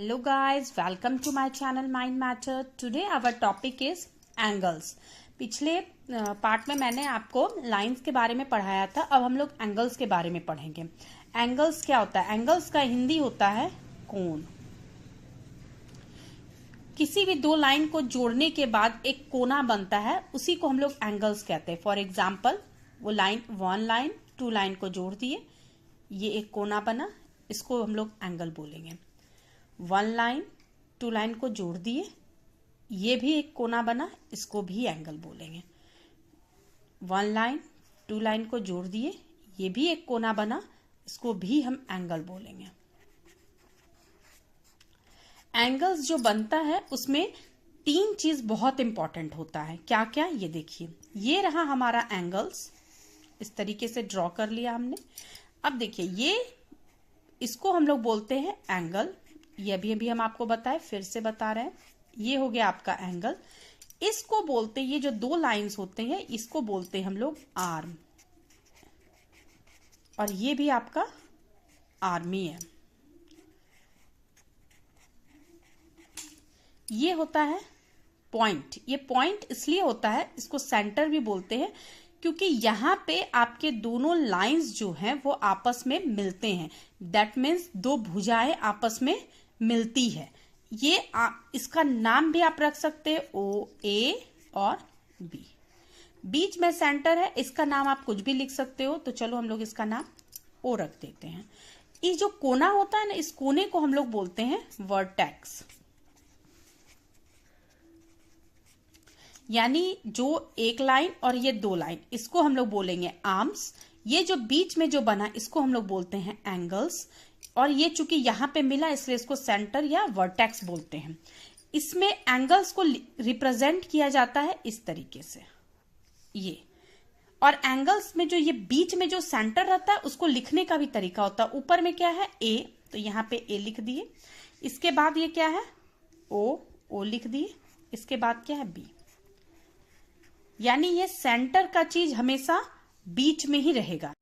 Hello guys, welcome to my channel Mind Matter. Today our topic is angles. पिछले part में मैंने आपको lines के बारे में पढ़ाया था. अब हम लोग एंगल्स के बारे में पढ़ेंगे. एंगल्स क्या होता है? एंगल्स का हिंदी होता है कोण. किसी भी दो लाइन को जोड़ने के बाद एक कोना बनता है, उसी को हम लोग एंगल्स कहते हैं. फॉर एग्जाम्पल, वो line one line two line को जोड़ दिए, ये एक कोना बना, इसको हम लोग एंगल बोलेंगे. वन लाइन टू लाइन को जोड़ दिए, ये भी एक कोना बना, इसको भी एंगल बोलेंगे. वन लाइन टू लाइन को जोड़ दिए, ये भी एक कोना बना, इसको भी हम एंगल बोलेंगे. एंगल्स जो बनता है उसमें तीन चीज बहुत इंपॉर्टेंट होता है. क्या क्या? ये देखिए, ये रहा हमारा एंगल्स. इस तरीके से ड्रॉ कर लिया हमने. अब देखिए, ये इसको हम लोग बोलते हैं एंगल. ये अभी हम आपको बताए, फिर से बता रहे हैं. ये हो गया आपका एंगल. इसको बोलते, ये जो दो लाइंस होते हैं इसको बोलते हैं हम लोग आर्म. और ये भी आपका आर्मी है. ये होता है पॉइंट. ये पॉइंट इसलिए होता है, इसको सेंटर भी बोलते हैं, क्योंकि यहां पे आपके दोनों लाइंस जो हैं वो आपस में मिलते हैं. दैट मीन्स दो भुजाएं आपस में मिलती है. ये इसका नाम भी आप रख सकते हैं ओ, ए और बी. बीच में सेंटर है, इसका नाम आप कुछ भी लिख सकते हो. तो चलो हम लोग इसका नाम ओ रख देते हैं. ये जो कोना होता है ना, इस कोने को हम लोग बोलते हैं वर्टेक्स. यानी जो एक लाइन और ये दो लाइन, इसको हम लोग बोलेंगे आर्म्स. ये जो बीच में जो बना, इसको हम लोग बोलते हैं एंगल्स. और ये चूंकि यहां पे मिला, इसलिए इसको सेंटर या वर्टेक्स बोलते हैं. इसमें एंगल्स को रिप्रेजेंट किया जाता है इस तरीके से, ये. और एंगल्स में जो ये बीच में जो सेंटर रहता है, उसको लिखने का भी तरीका होता है. ऊपर में क्या है? ए, तो यहां पे ए लिख दिए. इसके बाद ये क्या है? ओ लिख दिए. इसके बाद क्या है? बी. यानी ये सेंटर का चीज हमेशा बीच में ही रहेगा.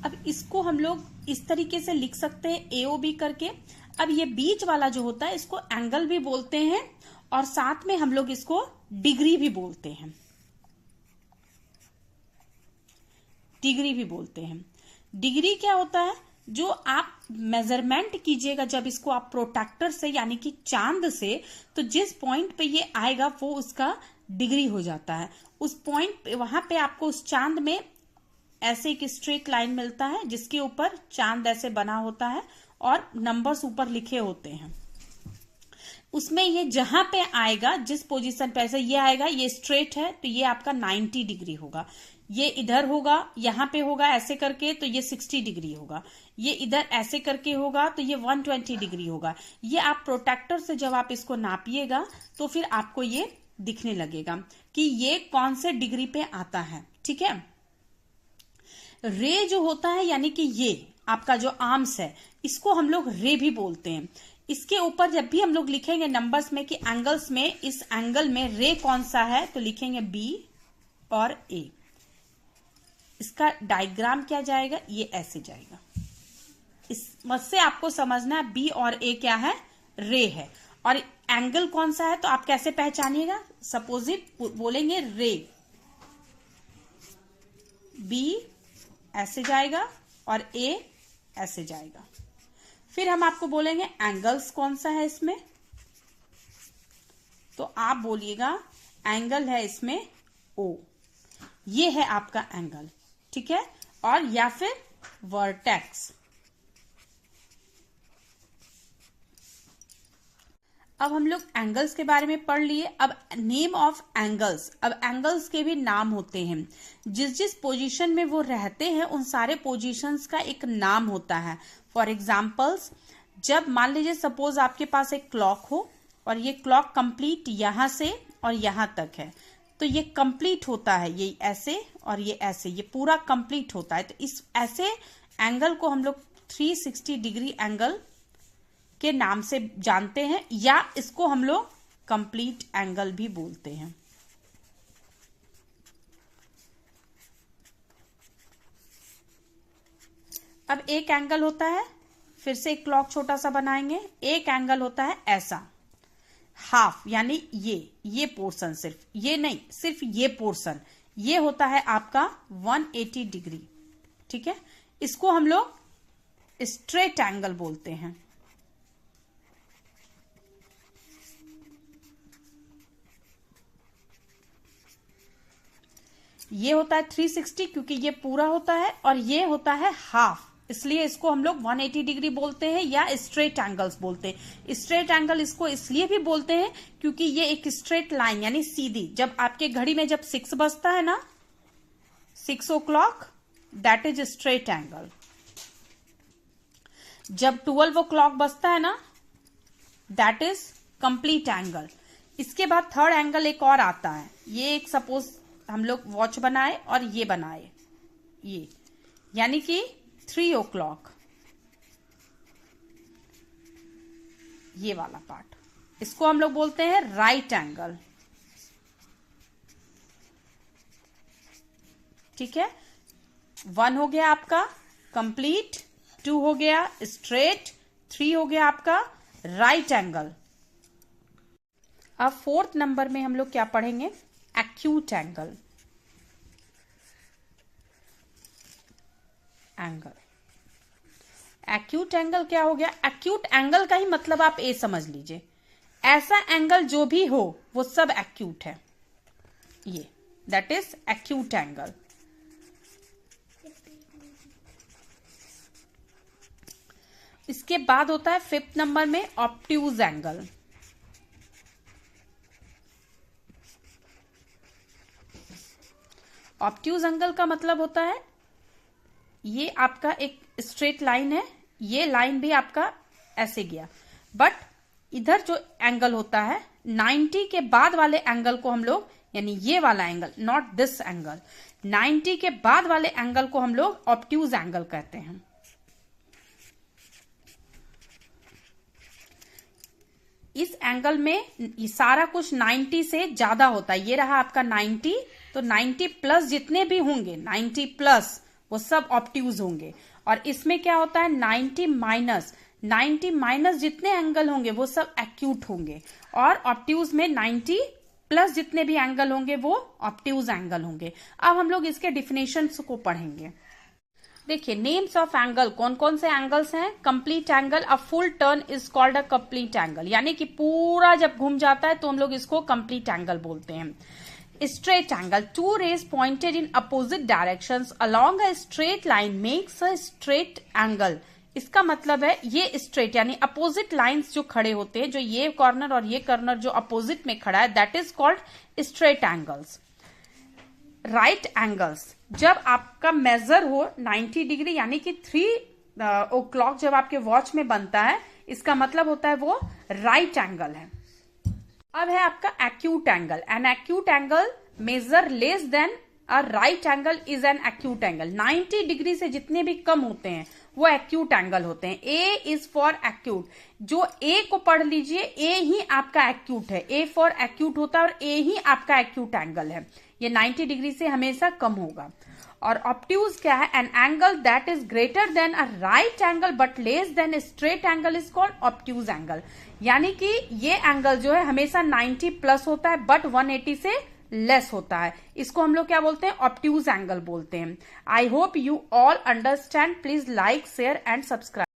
अब इसको हम लोग इस तरीके से लिख सकते हैं, एओबी करके. अब ये बीच वाला जो होता है, इसको एंगल भी बोलते हैं, और साथ में हम लोग इसको डिग्री भी बोलते हैं. डिग्री भी बोलते हैं. डिग्री क्या होता है? जो आप मेजरमेंट कीजिएगा जब इसको आप प्रोट्रैक्टर से, यानी कि चांद से, तो जिस पॉइंट पे ये आएगा वो उसका डिग्री हो जाता है. उस पॉइंट पे, वहां पे आपको उस चांद में ऐसे एक स्ट्रेट लाइन मिलता है, जिसके ऊपर चांद ऐसे बना होता है और नंबर्स ऊपर लिखे होते हैं. उसमें ये जहां पे आएगा, जिस पोजीशन पे ऐसे ये आएगा, ये स्ट्रेट है तो ये आपका 90 डिग्री होगा. ये इधर होगा, यहां पे होगा ऐसे करके, तो ये 60 डिग्री होगा. ये इधर ऐसे करके होगा तो ये 120 डिग्री होगा. ये आप प्रोट्रैक्टर से जब आप इसको नापिएगा तो फिर आपको ये दिखने लगेगा कि ये कौन से डिग्री पे आता है. ठीक है. रे जो होता है, यानी कि ये आपका जो आर्म्स है, इसको हम लोग रे भी बोलते हैं. इसके ऊपर जब भी हम लोग लिखेंगे नंबर्स में कि एंगल्स में इस एंगल में रे कौन सा है, तो लिखेंगे बी और ए. इसका डायग्राम क्या जाएगा? ये ऐसे जाएगा. इस मत से आपको समझना है बी और ए क्या है? रे है. और एंगल कौन सा है तो आप कैसे पहचानिएगा? सपोजिट बोलेंगे रे, बी ऐसे जाएगा और ए ऐसे जाएगा. फिर हम आपको बोलेंगे एंगल्स कौन सा है इसमें, तो आप बोलिएगा एंगल है इसमें ओ. ये है आपका एंगल. ठीक है. और या फिर वर्टेक्स. अब हम लोग एंगल्स के बारे में पढ़ लिए. अब नेम ऑफ एंगल्स. अब एंगल्स के भी नाम होते हैं. जिस जिस पोजीशन में वो रहते हैं, उन सारे पोजीशंस का एक नाम होता है. फॉर एग्जाम्पल्स, जब मान लीजिए सपोज आपके पास एक क्लॉक हो और ये क्लॉक कंप्लीट यहां से और यहां तक है, तो ये कंप्लीट होता है, ये ऐसे और ये ऐसे, ये पूरा कंप्लीट होता है. तो इस ऐसे एंगल को हम लोग 360 डिग्री एंगल के नाम से जानते हैं, या इसको हम लोग कंप्लीट एंगल भी बोलते हैं. अब एक एंगल होता है फिर से एक क्लॉक छोटा सा बनाएंगे। एक एंगल होता है ऐसा हाफ, यानी ये पोर्शन, सिर्फ ये नहीं, सिर्फ ये पोर्शन, ये होता है आपका 180 डिग्री। ठीक है, इसको हम लोग स्ट्रेट एंगल बोलते हैं। ये होता है 360 क्योंकि ये पूरा होता है, और ये होता है हाफ, इसलिए इसको हम लोग 180 डिग्री बोलते हैं या स्ट्रेट एंगल्स बोलते हैं। स्ट्रेट एंगल इसको इसलिए भी बोलते हैं क्योंकि ये एक स्ट्रेट लाइन यानी सीधी, जब आपके घड़ी में जब 6 बजता है ना, 6 o'clock, that is straight angle. जब 12 o'clock बजता है ना, दैट इज कंप्लीट एंगल। इसके बाद थर्ड एंगल एक और आता है। ये एक सपोज हम लोग वॉच बनाए और ये बनाए, ये यानी कि 3 o'clock, ये वाला पार्ट, इसको हम लोग बोलते हैं राइट एंगल। ठीक है, 1 हो गया आपका कंप्लीट, 2 हो गया स्ट्रेट, 3 हो गया आपका राइट एंगल। अब 4th नंबर में हम लोग क्या पढ़ेंगे? Acute angle. एक्यूट एंगल क्या हो गया? एक्यूट एंगल का ही मतलब आप ए समझ लीजिए, ऐसा एंगल जो भी हो वो सब एक्यूट है, ये दैट इज एक्यूट एंगल। इसके बाद होता है 5th नंबर में ऑब्ट्यूज एंगल। ऑब्ट्यूज एंगल का मतलब होता है ये आपका एक स्ट्रेट लाइन है, ये लाइन भी आपका ऐसे गया, बट इधर जो एंगल होता है 90 के बाद वाले एंगल को हम लोग, यानी ये वाला एंगल, नॉट दिस एंगल, 90 के बाद वाले एंगल को हम लोग ऑब्ट्यूज एंगल कहते हैं। इस एंगल में सारा कुछ 90 से ज्यादा होता है। ये रहा आपका 90, तो 90 प्लस जितने भी होंगे, 90 प्लस वो सब ऑब्ट्यूज होंगे। और इसमें क्या होता है 90 माइनस जितने एंगल होंगे वो सब एक्यूट होंगे, और ऑब्ट्यूज में 90 प्लस जितने भी एंगल होंगे वो ऑब्ट्यूज एंगल होंगे। अब हम लोग इसके डिफिनेशंस को पढ़ेंगे। देखिए, नेम्स ऑफ एंगल, कौन कौन से एंगल्स हैं? Complete angle, a full turn is called a complete angle, यानी कि पूरा जब घूम जाता है तो हम लोग इसको कंप्लीट एंगल बोलते हैं। Straight angle, 2 rays pointed in opposite directions along a straight line makes a straight angle। इसका मतलब है ये स्ट्रेट यानी अपोजिट लाइंस जो खड़े होते हैं, जो ये कॉर्नर और ये कॉर्नर जो अपोजिट में खड़ा है, that is called straight angles. Right angles, जब आपका मेजर हो 90 डिग्री यानी कि 3 o'clock जब आपके वॉच में बनता है, इसका मतलब होता है वो राइट एंगल है। अब है आपका acute angle. An acute angle measure less than a right angle is an acute angle. 90 degree से जितने भी कम होते हैं वो एक्यूट एंगल होते हैं। ए इज फॉर एक्यूट, जो ए को पढ़ लीजिए, ए ही आपका एक्यूट है, ए फॉर एक्यूट होता है और ए ही आपका एक्यूट एंगल है। ये 90 डिग्री से हमेशा कम होगा। और ऑब्ट्यूज क्या है? An angle that is greater than a right angle but less than straight angle is called obtuse angle. यानी कि ये एंगल जो है हमेशा 90 प्लस होता है बट 180 से लेस होता है, इसको हम लोग क्या बोलते हैं? ऑब्ट्यूज एंगल बोलते हैं। I hope you all understand. Please like, share and subscribe.